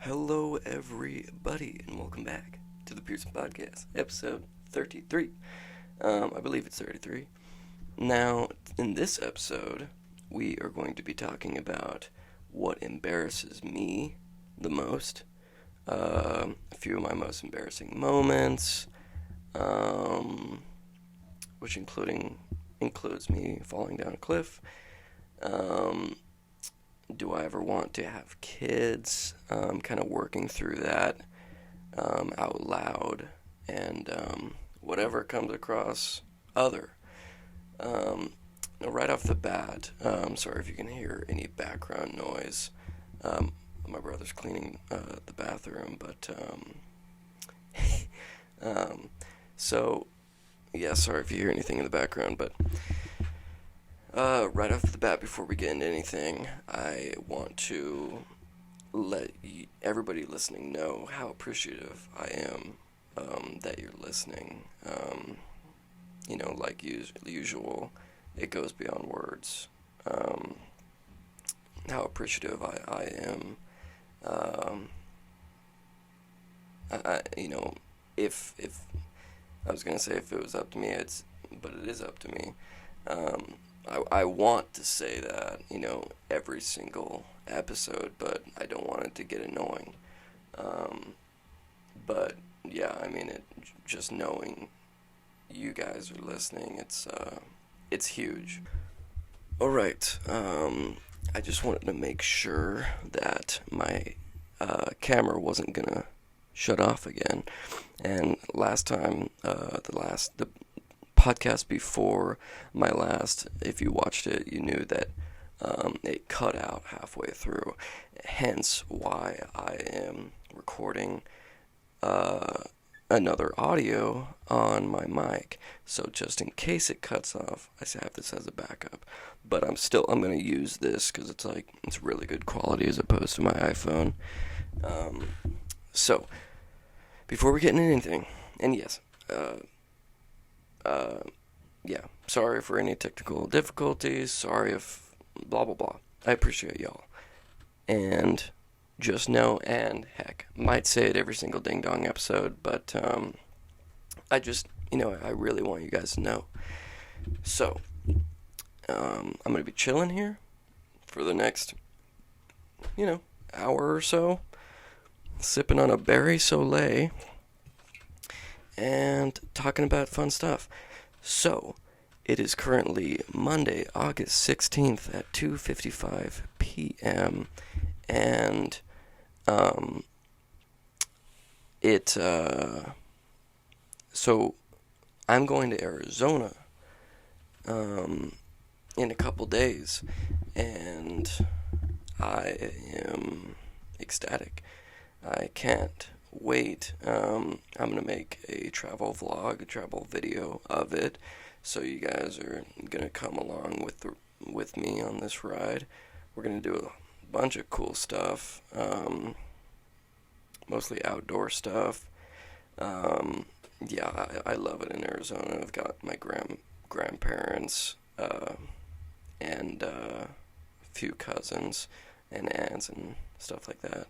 Hello, everybody, and welcome back to the Pearson Podcast, episode 33. I believe it's 33. Now, in this episode, we are going to be talking about what embarrasses me the most, a few of my most embarrassing moments, which includes me falling down a cliff. Do I ever want to have kids? Kind of working through that out loud, and whatever comes across other. Right off the bat, sorry if you can hear any background noise. My brother's cleaning the bathroom, but so yeah, sorry if you hear anything in the background, but right off the bat, before we get into anything, I want to let everybody listening know how appreciative I am that you're listening. Like usual, it goes beyond words. How appreciative I am. If I was gonna say if it was up to me, but it is up to me. I want to say that, every single episode, but I don't want it to get annoying. But yeah, just knowing you guys are listening, it's huge. Alright, I just wanted to make sure that my camera wasn't gonna shut off again. And last time, the podcast before my last, if you watched it, you knew that it cut out halfway through, hence why I am recording another audio on my mic. So just in case it cuts off, I have this as a backup, but I'm going to use this because it's really good quality as opposed to my iPhone. So before we get into anything, and yes, sorry for any technical difficulties, sorry if blah blah blah. I appreciate y'all. And just know, and heck, might say it every single ding dong episode, but I really want you guys to know. So, I'm gonna be chilling here for the next, hour or so, sipping on a berry soleil and talking about fun stuff. So, it is currently Monday, August 16th at 2:55 p.m. and so I'm going to Arizona in a couple days, and I am ecstatic. I can't wait. I'm gonna make a travel vlog, a travel video of it, so you guys are gonna come along with me on this ride. We're gonna do a bunch of cool stuff, mostly outdoor stuff. I love it in Arizona. I've got my grandparents and a few cousins and aunts and stuff like that.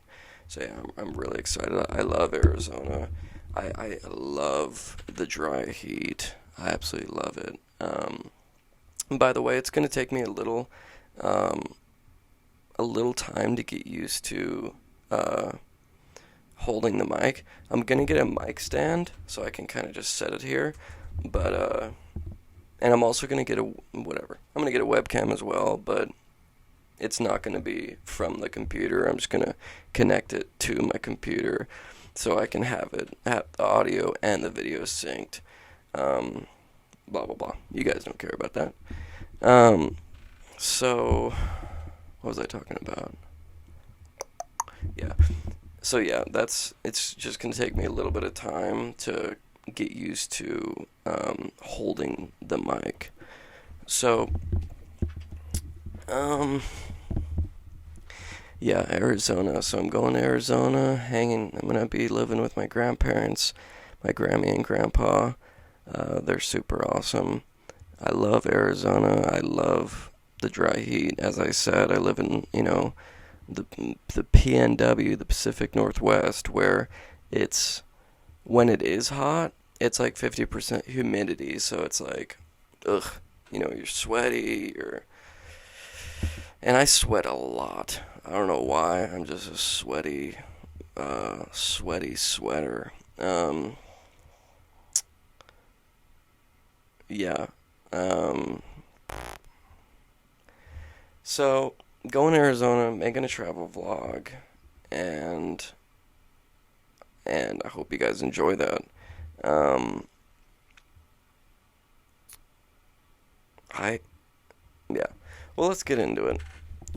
So yeah, I'm really excited. I love Arizona. I love the dry heat. I absolutely love it. And by the way, it's going to take me a little time to get used to holding the mic. I'm going to get a mic stand so I can kind of just set it here. But and I'm also going to get I'm going to get a webcam as well, but it's not going to be from the computer. I'm just going to connect it to my computer so I can have the audio and the video synced. Blah, blah, blah. You guys don't care about that. So, what was I talking about? Yeah. So, yeah, it's just going to take me a little bit of time to get used to holding the mic. So, yeah, Arizona. So I'm going to Arizona, I'm going to be living with my grandparents, my Grammy and Grandpa. They're super awesome. I love Arizona. I love the dry heat. As I said, I live in, the PNW, the Pacific Northwest, where it's, when it is hot, it's like 50% humidity, so it's like, ugh, you're sweaty, and I sweat a lot. I don't know why, I'm just a sweaty sweater. Yeah. So, going to Arizona, making a travel vlog, and I hope you guys enjoy that. Yeah. Well, let's get into it.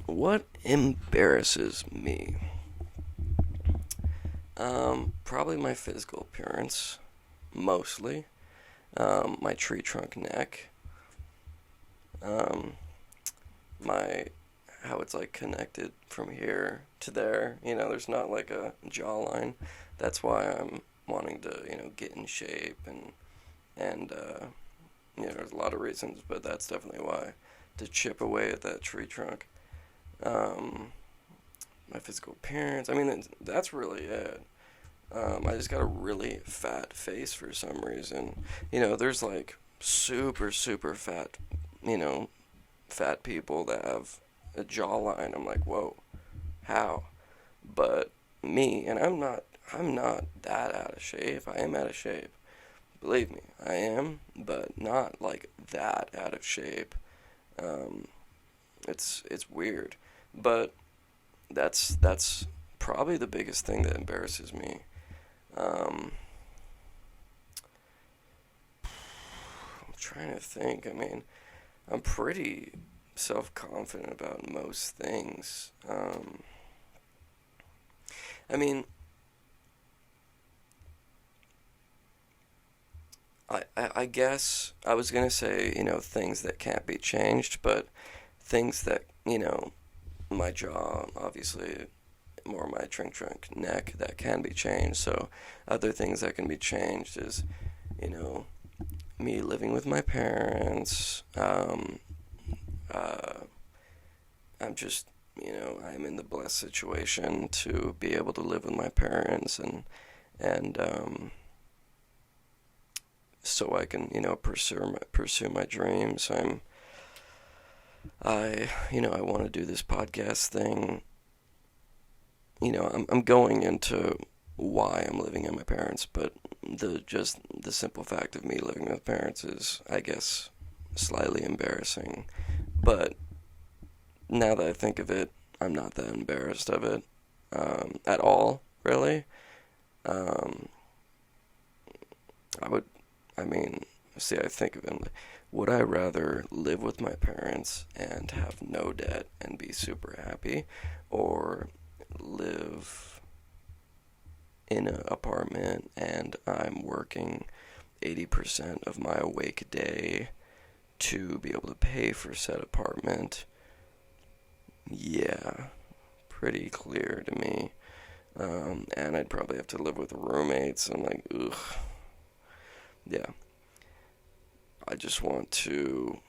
What embarrasses me? Probably my physical appearance, mostly. My tree trunk neck. My, how it's like connected from here to there. There's not like a jawline. That's why I'm wanting to, get in shape and there's a lot of reasons, but that's definitely why. To chip away at that tree trunk. My physical appearance. I mean, that's really it. I just got a really fat face for some reason. There's like super, super fat, fat people that have a jawline. I'm like, whoa, how? But me, and I'm not that out of shape. I am out of shape. Believe me, I am, but not like that out of shape. It's weird, but that's probably the biggest thing that embarrasses me. I'm trying to think. I mean, I'm pretty self-confident about most things. I mean, I guess I was gonna say, things that can't be changed, but things that, my jaw, obviously, more my trunk neck, that can be changed. So other things that can be changed is, me living with my parents. I'm just, I'm in the blessed situation to be able to live with my parents, and so I can, pursue my dreams. I want to do this podcast thing. I'm going into why I'm living at my parents, but the simple fact of me living with parents is, I guess, slightly embarrassing. But now that I think of it, I'm not that embarrassed of it at all, really. I think of it. Would I rather live with my parents and have no debt and be super happy, or live in an apartment and I'm working 80% of my awake day to be able to pay for said apartment? Yeah, pretty clear to me. And I'd probably have to live with roommates. I'm like, ugh. Yeah. I just want to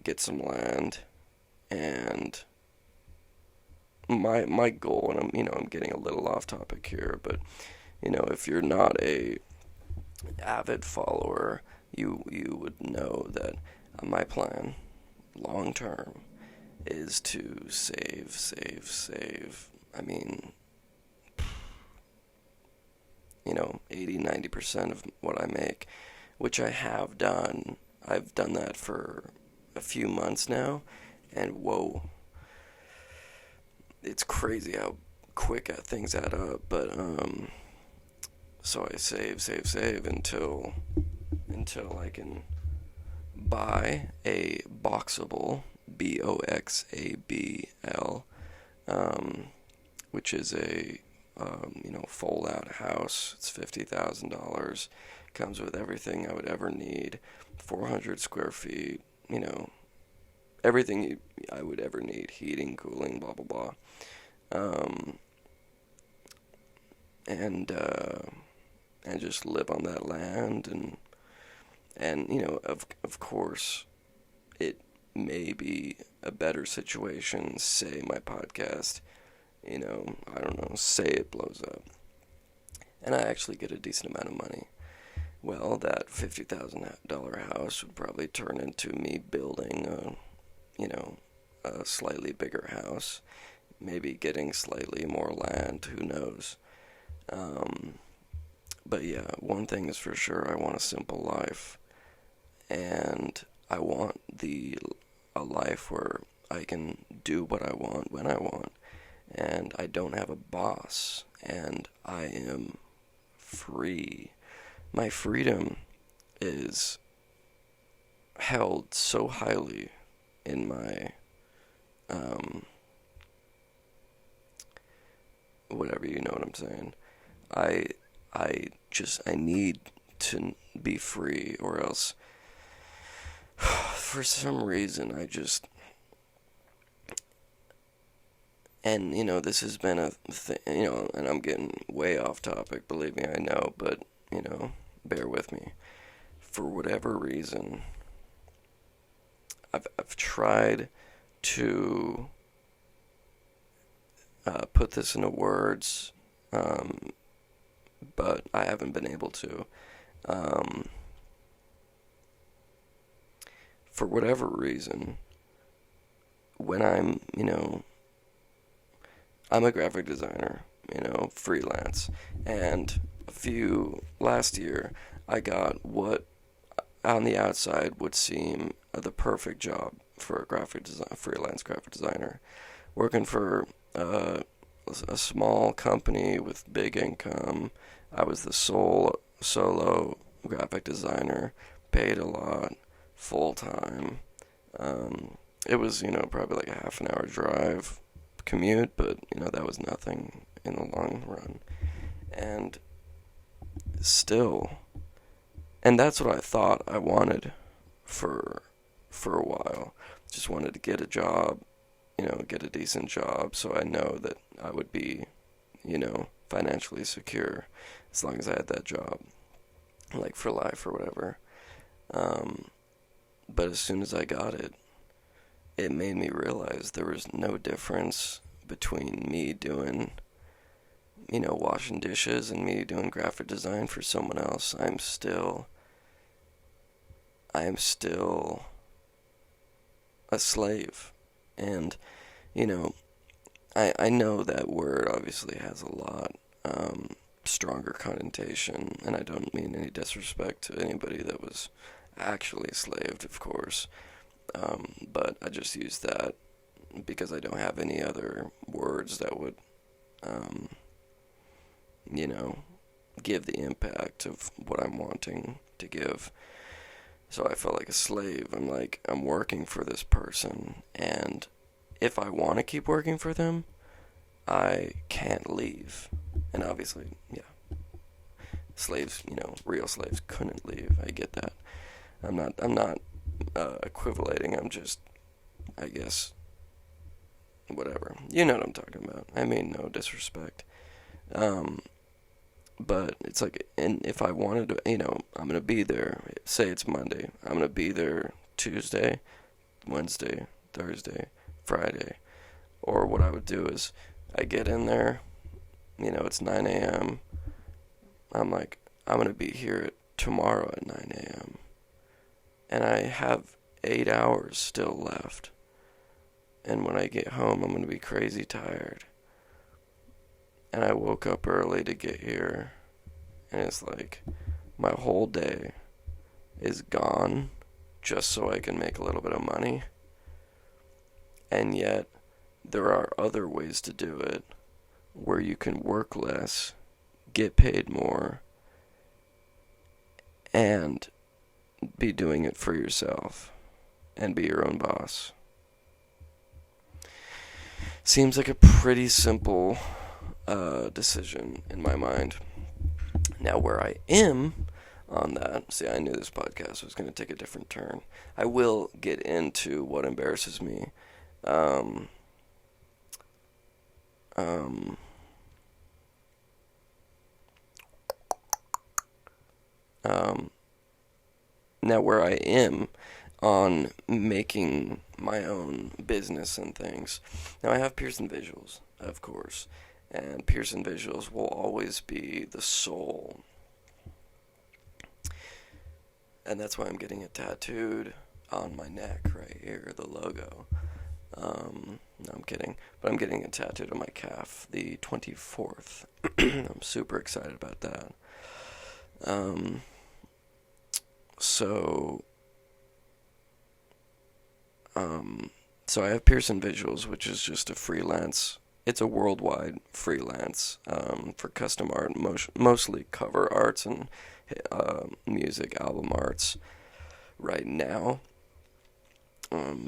get some land, and my goal, and I'm getting a little off topic here, but if you're not a avid follower, you would know that my plan long term is to save. I mean, 80-90% of what I make, which I have done. I've done that for a few months now, and whoa, it's crazy how quick things add up. But so I save until I can buy a boxable, Boxabl, which is a fold out house. It's $50,000. Comes with everything I would ever need. 400 square feet. Everything I would ever need. Heating, cooling, blah blah blah. And just live on that land, and of course, it may be a better situation. Say my podcast I don't know, say it blows up, and I actually get a decent amount of money. Well, that $50,000 house would probably turn into me building a slightly bigger house, maybe getting slightly more land, who knows. But yeah, one thing is for sure, I want a simple life, and I want a life where I can do what I want when I want, and I don't have a boss, and I am free. My freedom is held so highly in my whatever, you know what I'm saying. I need to be free, or else for some reason and this has been a thing, and I'm getting way off topic, believe me, I know, but bear with me. For whatever reason, I've tried to put this into words, but I haven't been able to. For whatever reason, when I'm a graphic designer, freelance, and last year, I got what on the outside would seem the perfect job for a freelance graphic designer, working for a small company with big income. I was the solo graphic designer, paid a lot, full time. It was, probably like a half an hour drive commute, but, that was nothing in the long run. And still, and that's what I thought I wanted for a while. Just wanted to get a job, get a decent job, so I know that I would be, financially secure as long as I had that job, like for life or whatever. But as soon as I got it, it made me realize there was no difference between me doing, washing dishes and me doing graphic design for someone else. I am still a slave. And, I know that word obviously has a lot stronger connotation, and I don't mean any disrespect to anybody that was actually enslaved, of course. But I just use that because I don't have any other words that would, give the impact of what I'm wanting to give. So I felt like a slave. I'm working for this person, and if I want to keep working for them, I can't leave. And obviously, yeah, slaves, real slaves couldn't leave. I get that. I'm not equivalating. I'm just, I guess, whatever. You know what I'm talking about. I mean, no disrespect. But it's like, and if I wanted to, I'm going to be there. Say it's Monday. I'm going to be there Tuesday, Wednesday, Thursday, Friday. Or what I would do is I get in there, it's 9 a.m. I'm like, I'm going to be here tomorrow at 9 a.m. And I have 8 hours still left. And when I get home, I'm going to be crazy tired. And I woke up early to get here. And it's like, my whole day is gone just so I can make a little bit of money. And yet, there are other ways to do it where you can work less, get paid more, and be doing it for yourself and be your own boss. Seems like a pretty simple decision in my mind. Now, where I am on that, see, I knew this podcast was going to take a different turn. I will get into what embarrasses me. Now, where I am on making my own business and things. Now, I have Pearson visuals. of course. And Pearson Visuals will always be the soul. And that's why I'm getting it tattooed on my neck right here, the logo. No, I'm kidding. But I'm getting it tattooed on my calf the 24th. I'm super excited about that. So I have Pearson Visuals, which is just a freelance. It's a worldwide freelance for custom art, mostly cover arts and music album arts right now,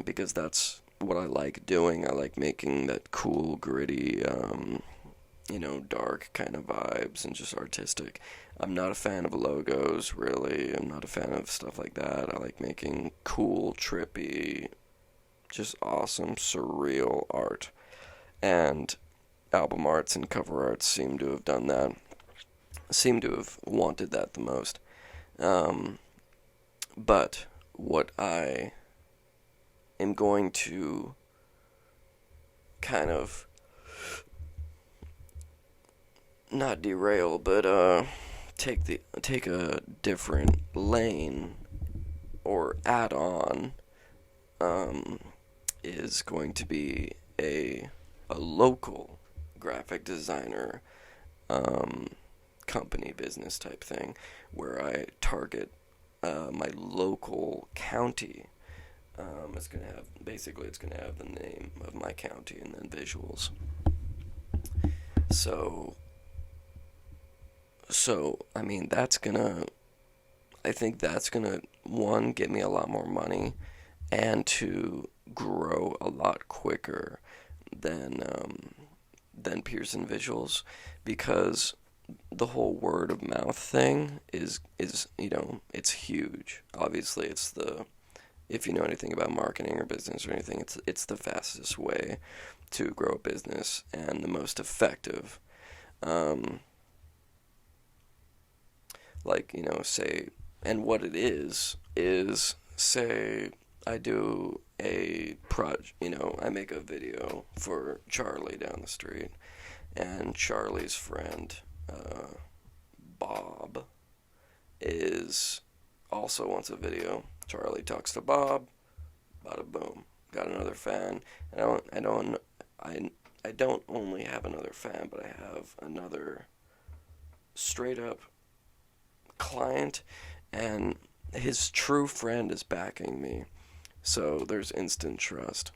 because that's what I like doing. I like making that cool, gritty, dark kind of vibes and just artistic. I'm not a fan of logos, really. I'm not a fan of stuff like that. I like making cool, trippy, just awesome, surreal art. And album arts and cover arts seem to have done that. Seem to have wanted that the most. But what I am going to kind of not derail, but take a different lane or add on is going to be a local graphic designer company business type thing where I target my local county. It's gonna have the name of my county and then visuals. So I mean I think that's gonna one, get me a lot more money, and two, grow a lot quicker than Pearson Visuals, because the whole word of mouth thing is it's huge. Obviously, if you know anything about marketing or business or anything, it's the fastest way to grow a business and the most effective. Say, and what it is say I do a project, I make a video for Charlie down the street, and Charlie's friend, Bob, also wants a video. Charlie talks to Bob, bada boom, got another fan. And I don't only have another fan, but I have another straight up client, and his true friend is backing me. So there's instant trust.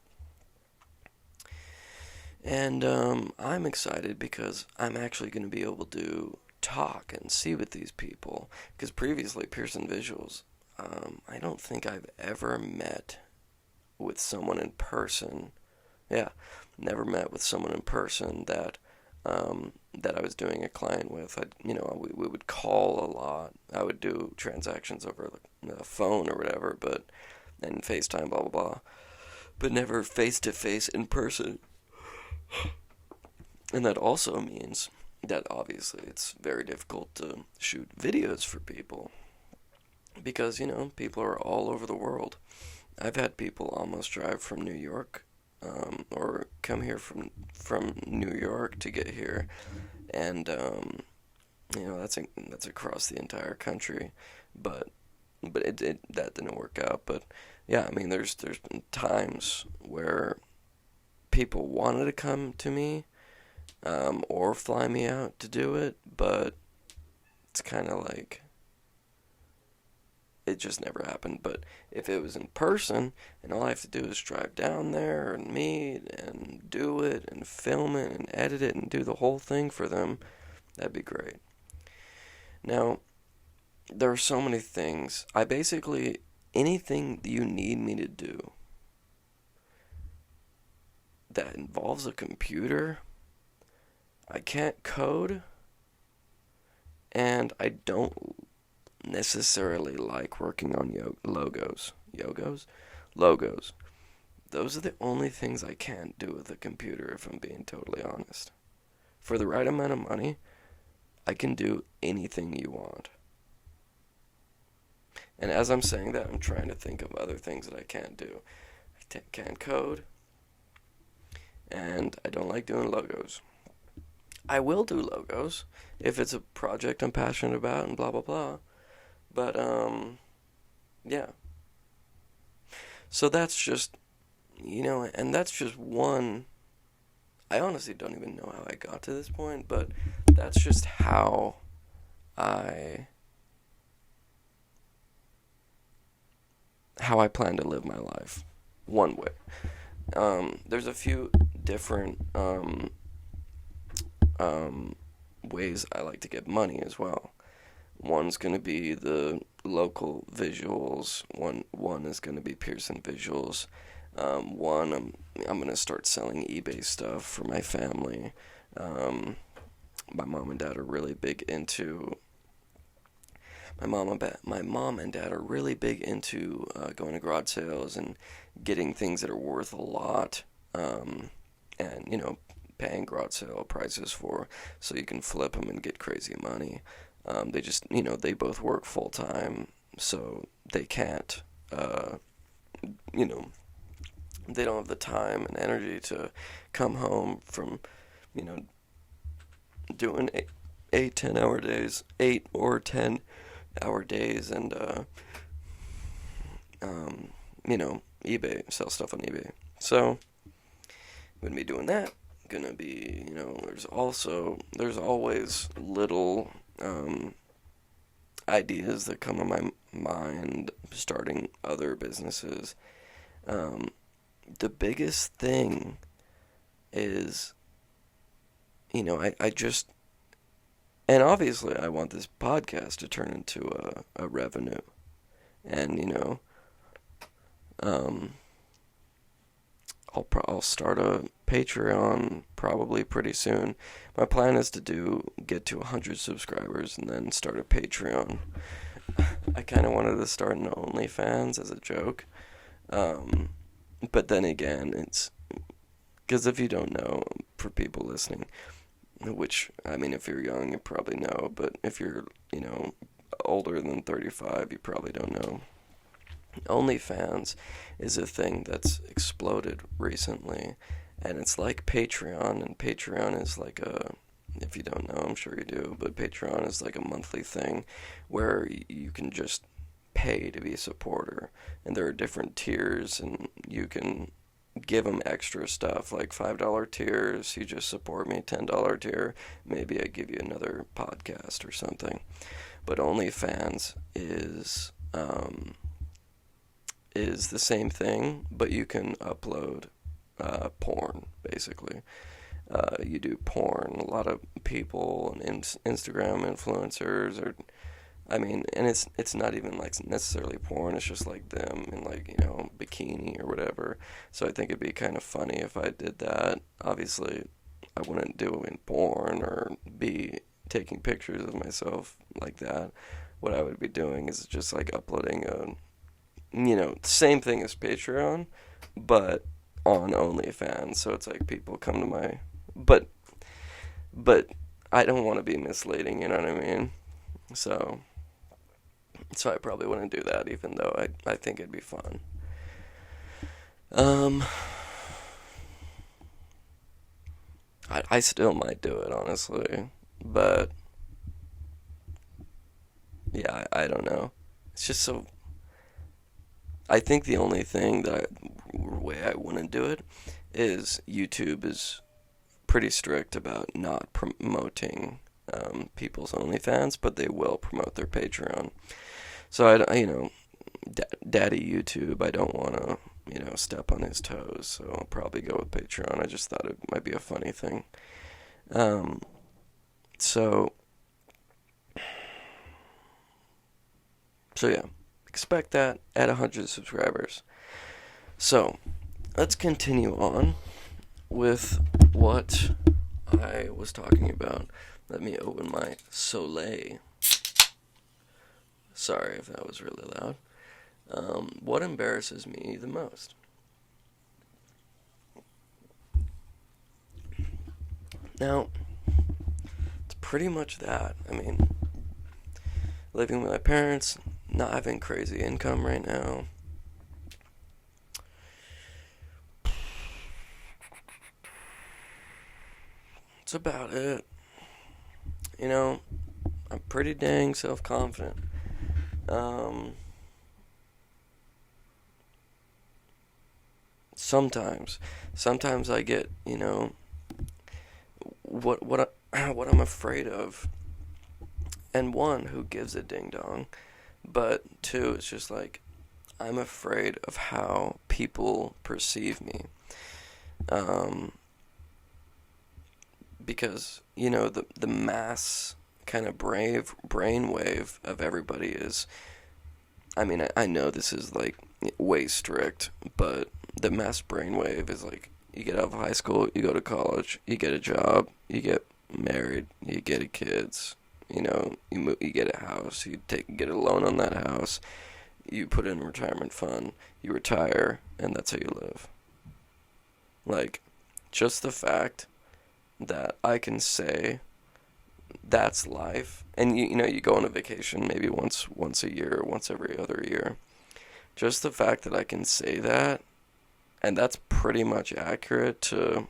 And I'm excited because I'm actually going to be able to talk and see with these people. Because previously, Pearson Visuals, I don't think I've ever met with someone in person. Yeah, never met with someone in person that I was doing a client with. We would call a lot. I would do transactions over the phone or whatever, and FaceTime, blah, blah, blah. But never face-to-face in person. And that also means that obviously it's very difficult to shoot videos for people. Because, people are all over the world. I've had people almost drive from New York, or come here from New York to get here. And, that's across the entire country. But that didn't work out. But yeah, there's been times where people wanted to come to me, or fly me out to do it, but it's kind of like it just never happened. But if it was in person, and all I have to do is drive down there and meet and do it and film it and edit it and do the whole thing for them, that'd be great. Now, there are so many things. Anything you need me to do that involves a computer, I can't code, and I don't necessarily like working on logos. Logos. Those are the only things I can't do with a computer, if I'm being totally honest. For the right amount of money, I can do anything you want. And as I'm saying that, I'm trying to think of other things that I can't do. I can't code, and I don't like doing logos. I will do logos if it's a project I'm passionate about and blah blah blah. But yeah. So that's just, and that's just one. I honestly don't even know how I got to this point, but that's just how I plan to live my life. One way. There's a few different ways I like to get money as well. One's going to be the local visuals. One is going to be Pearson visuals. I'm going to start selling eBay stuff for my family. My mom and dad are really big into. My mom and dad are really big into going to garage sales and getting things that are worth a lot, and paying garage sale prices for, so you can flip them and get crazy money. They just, they both work full time, so they can't, they don't have the time and energy to come home from, doing 8 or 10 hour days, and, sell stuff on eBay. So, I'm gonna be doing that. Gonna be, there's always little ideas that come to my mind starting other businesses. The biggest thing is, I just, and obviously I want this podcast to turn into a revenue, and I'll start a Patreon probably pretty soon. My plan is to get to 100 subscribers and then start a Patreon. I kind of wanted to start an OnlyFans as a joke. But then again, it's because if you don't know, for people listening, which, if you're young, you probably know, but if you're, older than 35, you probably don't know. OnlyFans is a thing that's exploded recently, and it's like Patreon, and Patreon is like if you don't know, I'm sure you do, but Patreon is like a monthly thing where you can just pay to be a supporter, and there are different tiers, and you can give them extra stuff, like $5 tiers, you just support me, $10 tier, maybe I give you another podcast or something. But OnlyFans is the same thing, but you can upload porn, basically. You do porn, a lot of people and Instagram influencers and it's not even like necessarily porn, it's just like them in bikini or whatever. So I think it'd be kind of funny if I did that. Obviously, I wouldn't do it in porn or be taking pictures of myself like that. What I would be doing is just like uploading same thing as Patreon, but on OnlyFans. So it's like people come to my, but I don't want to be misleading, you know what I mean? So I probably wouldn't do that, even though I think it'd be fun. I still might do it, honestly, but yeah, I don't know. It's just so. I think the only thing way I wouldn't do it is YouTube is pretty strict about not promoting people's OnlyFans, but they will promote their Patreon. So Daddy YouTube, I don't want to step on his toes, so I'll probably go with Patreon. I just thought it might be a funny thing. So yeah, expect that at 100 subscribers. So let's continue on with what I was talking about. Let me open my Soleil. Sorry if that was really loud. What embarrasses me the most? Now, it's pretty much that. Living with my parents, not having crazy income right now. about it. You know, I'm pretty dang self-confident. Sometimes I get, what what I'm afraid of, and one, who gives a ding dong, but two, it's just like I'm afraid of how people perceive me, um, because the mass kind of brainwave of everybody is. I mean, I know this is like way strict, but the mass brainwave is like you get out of high school, you go to college, you get a job, you get married, you get kids, you get a house, you get a loan on that house, you put in a retirement fund, you retire, and that's how you live. Like, just the fact that I can say that's life, and you go on a vacation maybe once a year, or once every other year. Just the fact that I can say that, and that's pretty much accurate to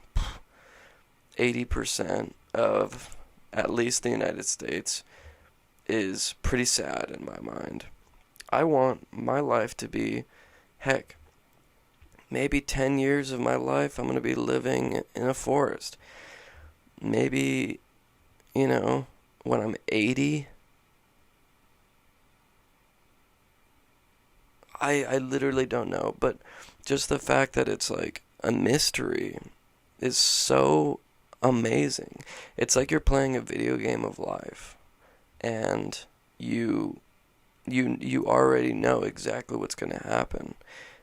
80% of at least the United States, is pretty sad in my mind. I want my life to be, heck, maybe 10 years of my life I'm going to be living in a forest. Maybe, when I'm 80, I literally don't know, but just the fact that it's like a mystery is so amazing. It's like you're playing a video game of life, and you already know exactly what's going to happen.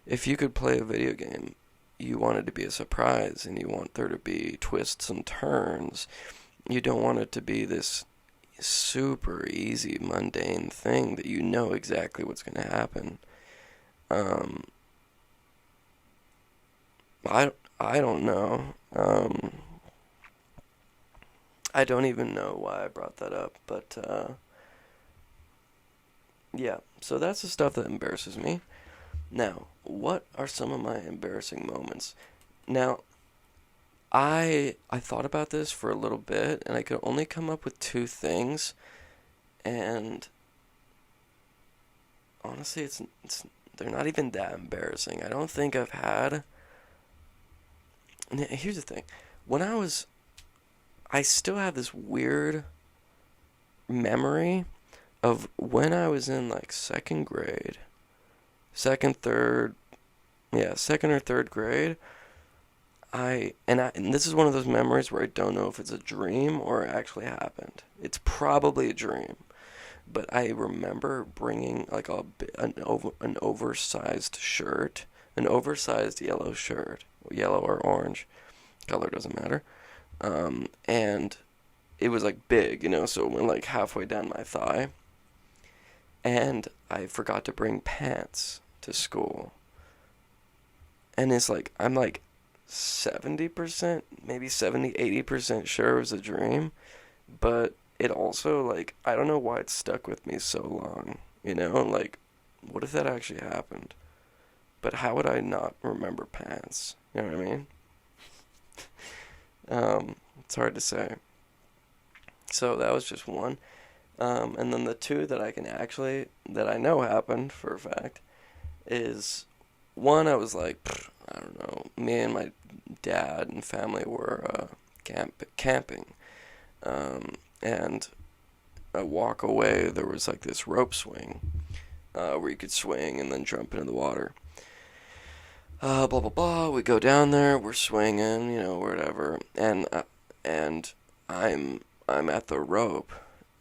If you could play a video game, you want it to be a surprise, and you want there to be twists and turns. You don't want it to be this super easy, mundane thing that you know exactly what's going to happen. I don't know. I don't even know why I brought that up, but yeah. So that's the stuff that embarrasses me. Now, what are some of my embarrassing moments? Now, I thought about this for a little bit, and I could only come up with two things, and honestly, it's they're not even that embarrassing. I don't think I've had. Here's the thing: I still have this weird memory of when I was in like second grade, second or third grade. And this is one of those memories where I don't know if it's a dream or it actually happened. It's probably a dream, but I remember bringing like an oversized shirt, an oversized yellow shirt, yellow or orange, color doesn't matter, and it was like big, so it went like halfway down my thigh, and I forgot to bring pants to school, and it's like I'm like 70%, maybe 70-80% sure it was a dream, but it also, like, I don't know why it stuck with me so long, like, what if that actually happened? But how would I not remember pants? You know what I mean? It's hard to say. So that was just one. And then the two that that I know happened for a fact, is one, I was like, I don't know, me and my dad and family were camping. And a walk away, there was like this rope swing where you could swing and then jump into the water. Blah blah blah. We go down there, we're swinging, whatever, and I'm at the rope,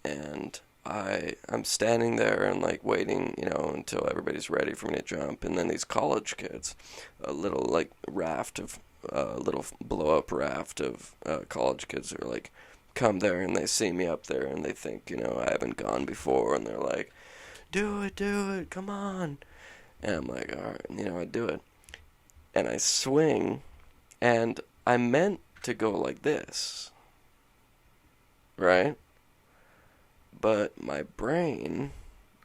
and I'm standing there and like waiting, until everybody's ready for me to jump, and then these college kids, a little like little blow up raft of college kids are like come there, and they see me up there, and they think I haven't gone before, and they're like, do it, come on, and I'm like, all right, I do it, and I swing, and I meant to go like this, right? But my brain,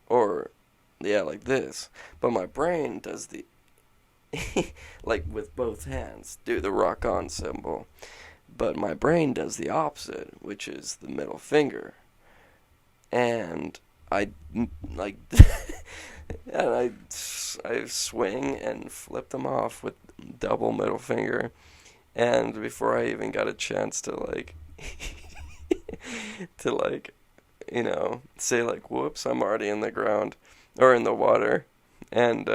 like this, but my brain does the, like with both hands, do the rock on symbol. But my brain does the opposite, which is the middle finger. And I, like, and I swing and flip them off with double middle finger. And before I even got a chance to, like, to, like, say, like, whoops, I'm already in the ground, or in the water. And,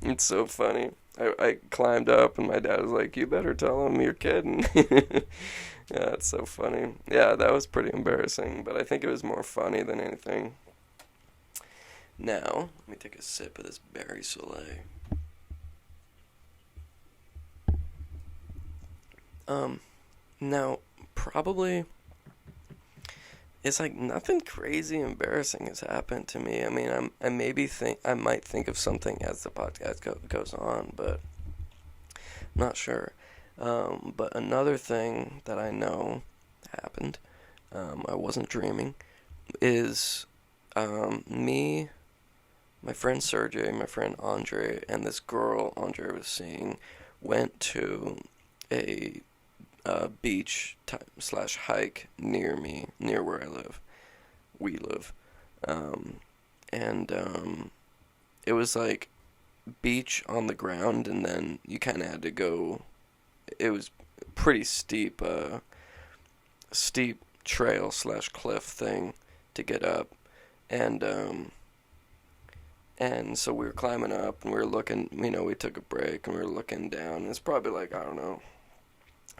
it's so funny. I climbed up, and my dad was like, you better tell him you're kidding. Yeah, it's so funny. Yeah, that was pretty embarrassing, but I think it was more funny than anything. Now, let me take a sip of this berry soleil. Now, probably, it's like nothing crazy embarrassing has happened to me. I mean, I might think of something as the podcast goes on, but I'm not sure. But another thing that I know happened, I wasn't dreaming, is me, my friend Sergey, my friend Andre, and this girl Andre was seeing went to a beach / hike near me, near where I live. We live. And it was like beach on the ground, and then you kind of had to go. It was pretty steep trail / cliff thing to get up, and so we were climbing up, and we were looking. We took a break, and we were looking down. It's probably like, I don't know,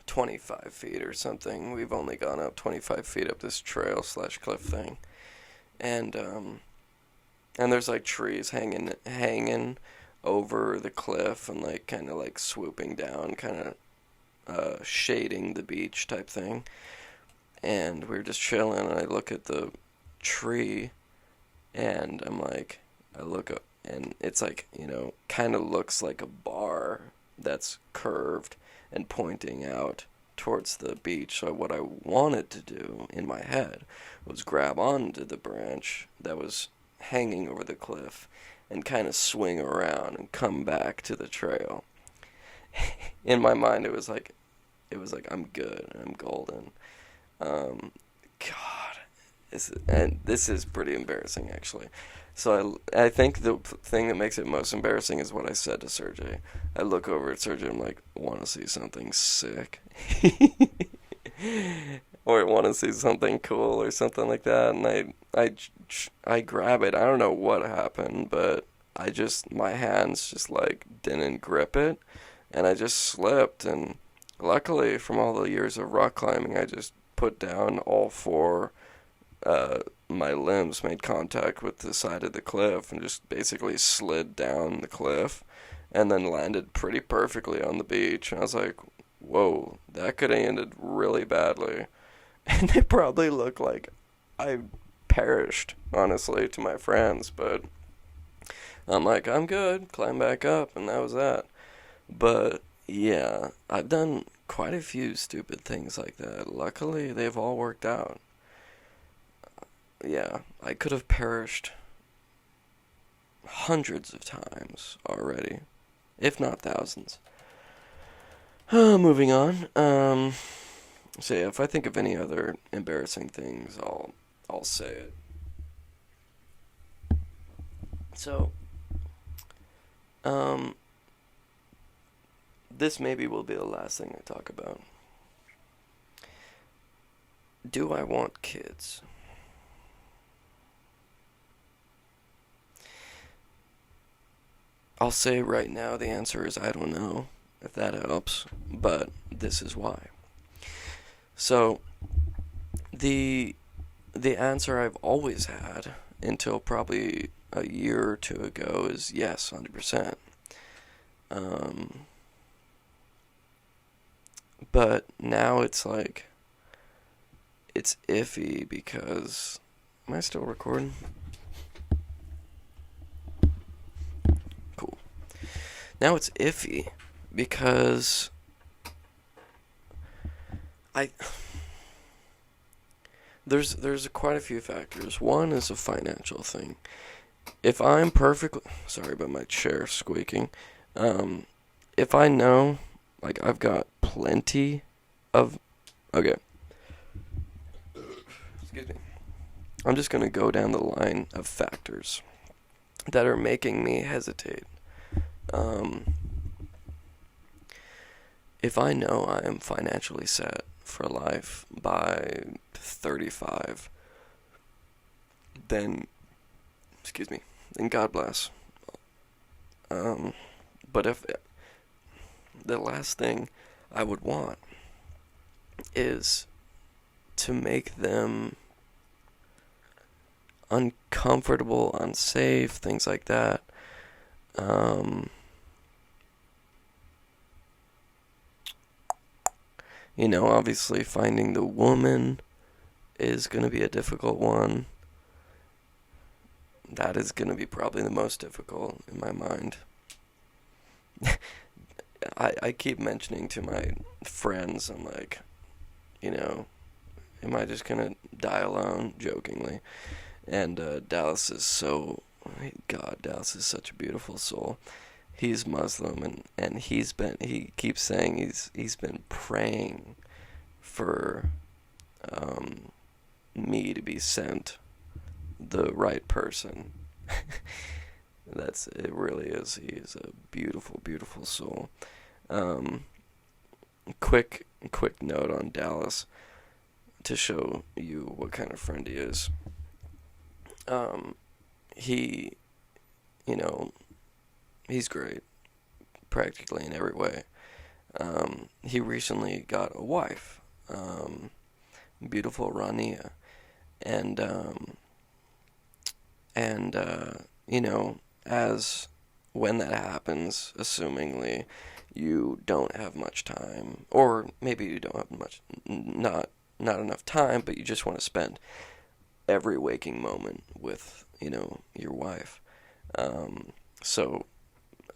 25 feet or something. We've only gone up 25 feet up this trail / cliff thing, and there's like trees hanging over the cliff, and like kind of like swooping down, kind of shading the beach type thing. And we were just chilling, and I look at the tree, and I look up, and it's like, kind of looks like a bar that's curved and pointing out towards the beach. So what I wanted to do in my head was grab onto the branch that was hanging over the cliff and kind of swing around and come back to the trail. In my mind, it was like I'm good, I'm golden. God, this is pretty embarrassing, actually. So I think the thing that makes it most embarrassing is what I said to Sergey. I look over at Sergey, I'm like, want to see something sick? Or want to see something cool or something like that, and I grab it. I don't know what happened, but my hands just like didn't grip it, and I just slipped, and luckily from all the years of rock climbing, I just put down all four, my limbs made contact with the side of the cliff and just basically slid down the cliff and then landed pretty perfectly on the beach. And I was like, whoa, that could have ended really badly. And it probably looked like I perished, honestly, to my friends, but I'm like, I'm good, climb back up, and that was that. But yeah, I've done quite a few stupid things like that. Luckily, they've all worked out. Yeah, I could have perished hundreds of times already, if not thousands. Moving on. So yeah, if I think of any other embarrassing things, I'll say it. So, this maybe will be the last thing I talk about. Do I want kids? I'll say right now the answer is I don't know, if that helps, but this is why. So, the answer I've always had until probably a year or two ago is yes, 100%. But now it's like, it's iffy because, am I still recording? Cool. Now it's iffy because there's quite a few factors. One is a financial thing. If I'm perfectly, sorry about my chair squeaking. If I know, like, I've got plenty of okay. Excuse me. I'm just gonna go down the line of factors that are making me hesitate. Um, if I know I am financially set for life by 35, then, excuse me, then God bless. But if the last thing I would want is to make them uncomfortable, unsafe, things like that. Obviously finding the woman is going to be a difficult one. That is going to be probably the most difficult in my mind. I keep mentioning to my friends, I'm like, am I just going to die alone? Jokingly. And Dallas is Dallas is such a beautiful soul. He's Muslim, and he keeps saying he's been praying for me to be sent the right person. It really is. He is a beautiful, beautiful soul. Quick note on Dallas to show you what kind of friend he is. He, he's great, practically in every way. He recently got a wife, beautiful Rania, and as when that happens, assumingly, you don't have much time, or maybe you don't have not enough time, but you just want to spend every waking moment with, your wife. So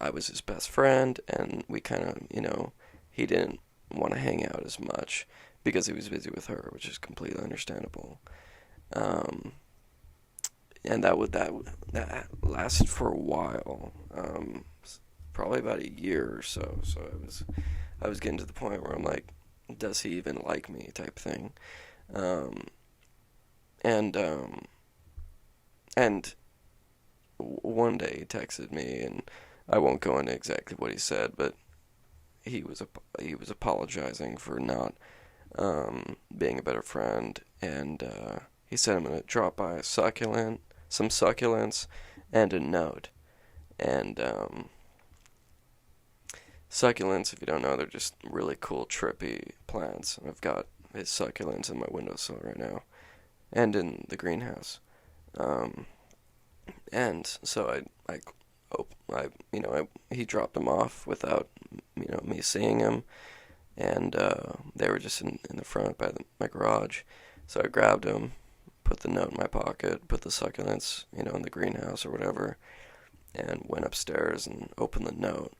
I was his best friend, and we kind of, he didn't want to hang out as much because he was busy with her, which is completely understandable. And that lasted for a while, probably about a year or so. So I was getting to the point where I'm like, does he even like me, type thing. And one day he texted me, and I won't go into exactly what he said, but he was apologizing for not being a better friend, and he said I'm gonna drop by some succulents, and a note. And succulents, if you don't know, they're just really cool, trippy plants. I've got his succulents in my windowsill right now, and in the greenhouse. And so he dropped them off without, me seeing him, and they were just in the front by my garage. So I grabbed them, put the note in my pocket, put the succulents, in the greenhouse or whatever, and went upstairs and opened the note.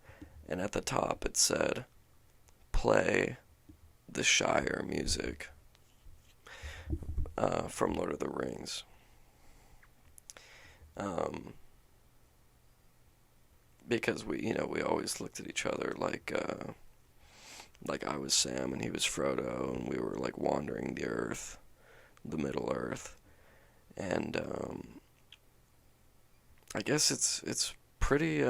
And at the top it said, play the Shire music from Lord of the Rings. Because we always looked at each other like I was Sam and he was Frodo, and we were like wandering the earth, the Middle Earth, and I guess it's pretty.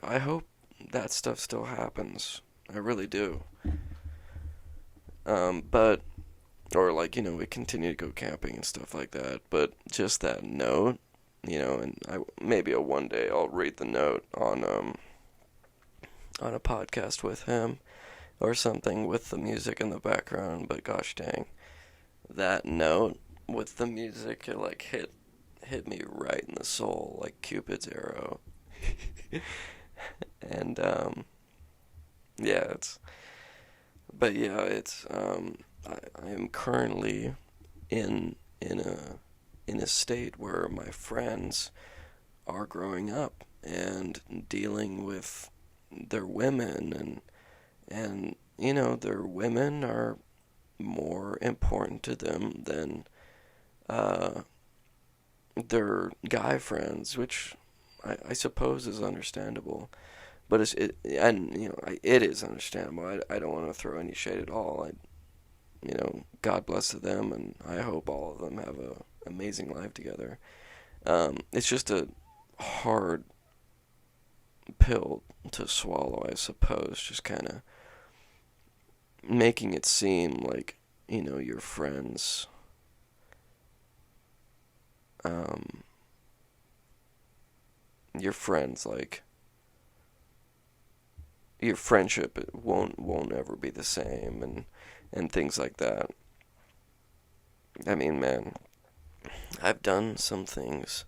I hope that stuff still happens. I really do. But or we continue to go camping and stuff like that. But just that note, and maybe one day I'll read the note on a podcast with him or something with the music in the background. But gosh dang, that note with the music, it hit me right in the soul like Cupid's arrow. And it's I am currently in a state where my friends are growing up and dealing with their women, and their women are more important to them than their guy friends, which I suppose is understandable. But it is understandable. I don't want to throw any shade at all. God bless them, and I hope all of them have a amazing life together. It's just a hard pill to swallow, I suppose. Just kind of making it seem like, your friends, like, your friendship won't ever be the same, and things like that. I mean, man, I've done some things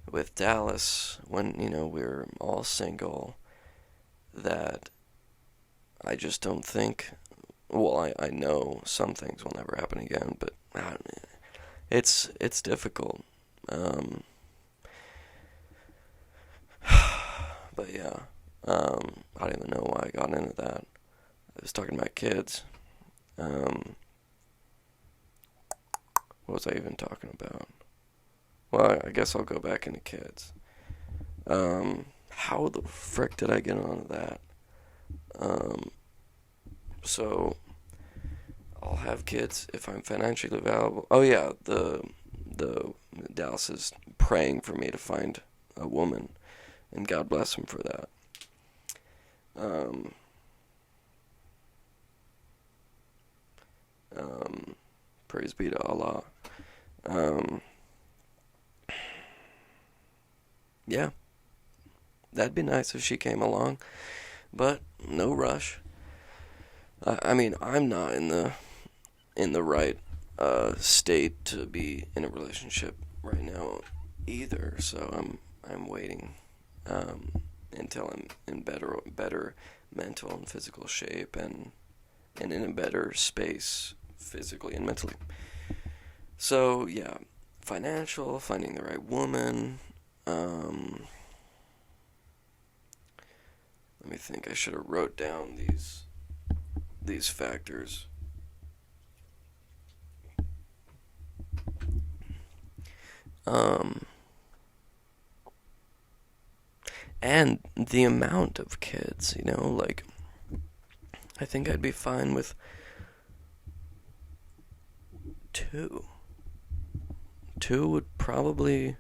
with Dallas when, we were all single that I just don't think, well, I know some things will never happen again, but it's difficult. But yeah, I don't even know why I got into that. I was talking about kids. What was I even talking about? Well, I guess I'll go back into kids. How the frick did I get onto that? So I'll have kids if I'm financially available. Oh yeah, the Dallas is praying for me to find a woman, and God bless him for that. Praise be to Allah. Yeah, that'd be nice if she came along, but no rush. I mean, I'm not in the right state to be in a relationship right now either, so I'm waiting until I'm in better mental and physical shape and in a better space physically and mentally. So yeah, financial, finding the right woman. Let me think. I should have wrote down these factors. And the amount of kids, like, I think I'd be fine with 2. 2 would probably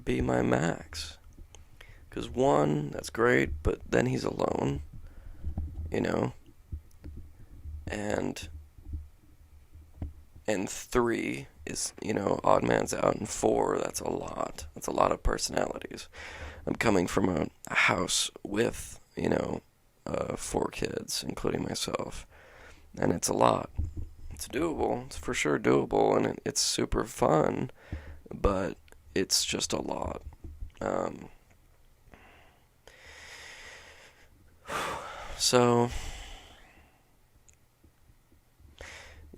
be my max. Because 1, that's great, but then he's alone, and 3 is, odd man's out, and 4, that's a lot. That's a lot of personalities. I'm coming from a house with, 4 kids, including myself, and it's a lot. It's doable. It's for sure doable, and it's super fun, but it's just a lot. So,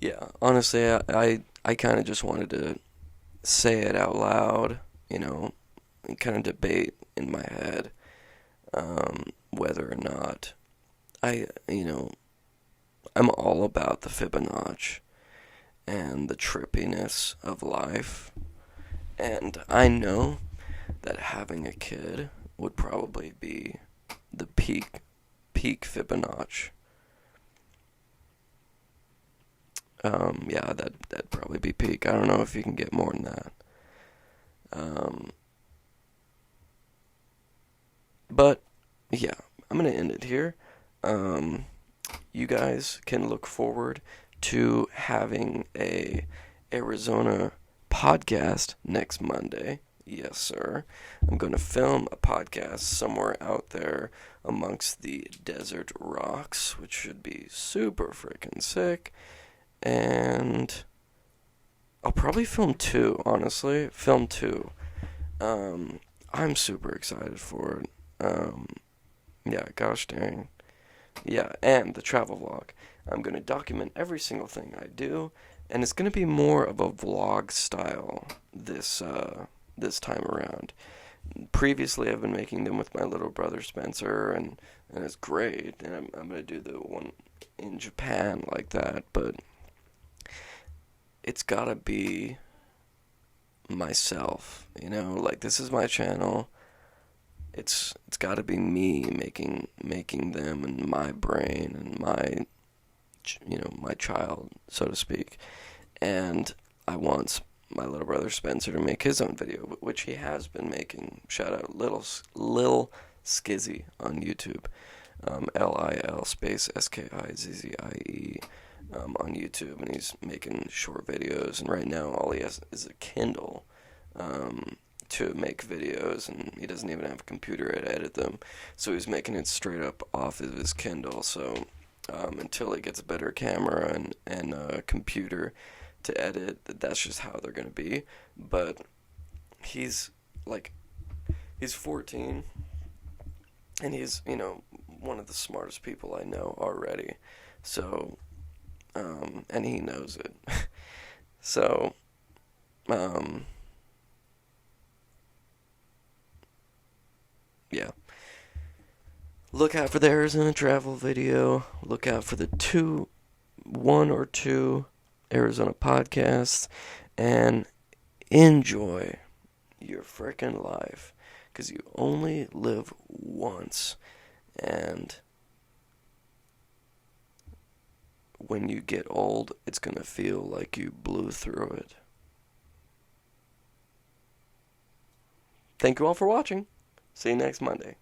yeah, honestly, I kind of just wanted to say it out loud, and kind of debate in my head whether or not I'm all about the Fibonacci and the trippiness of life, and I know that having a kid would probably be the peak Fibonacci. Yeah, that'd probably be peak. I don't know if you can get more than that. But yeah, I'm gonna end it here. You guys can look forward to having a Arizona podcast next Monday. Yes, sir. I'm going to film a podcast somewhere out there amongst the desert rocks, which should be super freaking sick. And I'll probably film 2, honestly. Film 2. I'm super excited for it. Yeah, gosh dang. Yeah, and the travel vlog. I'm going to document every single thing I do, and it's going to be more of a vlog style this time around. Previously, I've been making them with my little brother Spencer, and it's great, and I'm going to do the one in Japan like that, but it's got to be myself, like, this is my channel. it's got to be me making them and my brain and my child, so to speak. And I want my little brother Spencer to make his own video, which he has been making. Shout out Lil Skizzy on YouTube, LIL space SKIZZIE on YouTube, and he's making short videos. And right now, all he has is a Kindle to make videos, and he doesn't even have a computer to edit them. So he's making it straight up off of his Kindle. So until he gets a better camera and a computer to edit, that's just how they're gonna be. But he's 14, and he's one of the smartest people I know already. So and he knows it. So yeah. Look out for the Arizona travel video. Look out for the one or two Arizona podcasts, and enjoy your freaking life, because you only live once, and when you get old, it's gonna feel like you blew through it. Thank you all for watching. See you next Monday.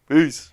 Peace.